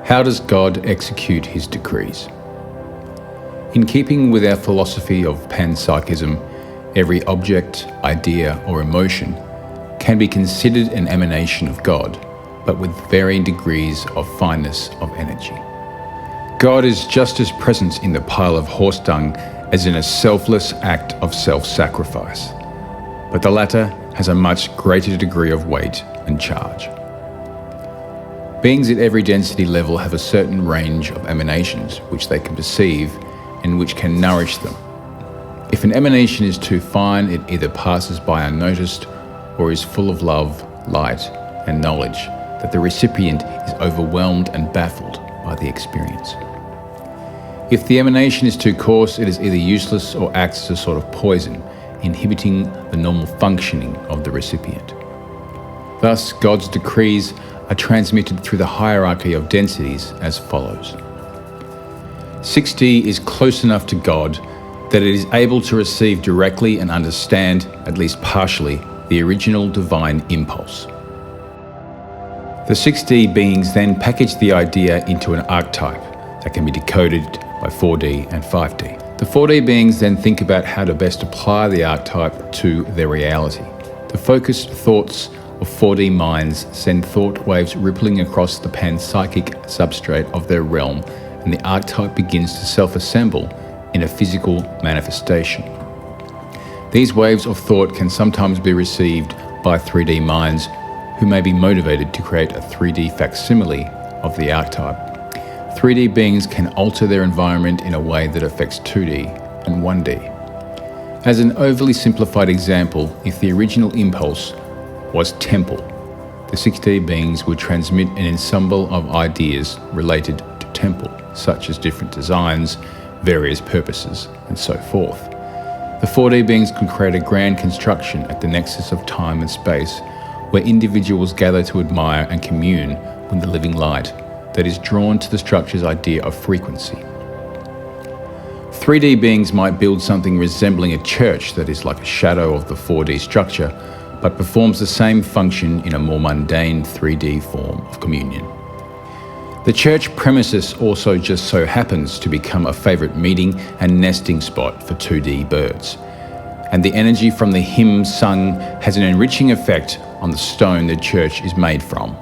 How does God execute his decrees? In keeping with our philosophy of panpsychism, every object, idea, or emotion can be considered an emanation of God, but with varying degrees of fineness of energy. God is just as present in the pile of horse dung as in a selfless act of self-sacrifice, but the latter has a much greater degree of weight and charge. Beings at every density level have a certain range of emanations which they can perceive and which can nourish them. If an emanation is too fine, it either passes by unnoticed or is full of love, light, and knowledge that the recipient is overwhelmed and baffled by the experience. If the emanation is too coarse, it is either useless or acts as a sort of poison, inhibiting the normal functioning of the recipient. Thus, God's decrees are transmitted through the hierarchy of densities as follows. 6D is close enough to God that it is able to receive directly and understand, at least partially, the original divine impulse. The 6D beings then package the idea into an archetype that can be decoded by 4D and 5D. The 4D beings then think about how to best apply the archetype to their reality. The focused thoughts of 4D minds send thought waves rippling across the panpsychic substrate of their realm, and the archetype begins to self-assemble in a physical manifestation. These waves of thought can sometimes be received by 3D minds who may be motivated to create a 3D facsimile of the archetype. 3D beings can alter their environment in a way that affects 2D and 1D. As an overly simplified example, if the original impulse was temple, the 6D beings would transmit an ensemble of ideas related to temple, such as different designs, various purposes, and so forth. The 4D beings could create a grand construction at the nexus of time and space, where individuals gather to admire and commune with the living light that is drawn to the structure's idea of frequency. 3D beings might build something resembling a church that is like a shadow of the 4D structure, but performs the same function in a more mundane 3D form of communion. The church premises also just so happens to become a favourite meeting and nesting spot for 2D birds, and the energy from the hymn sung has an enriching effect on the stone the church is made from.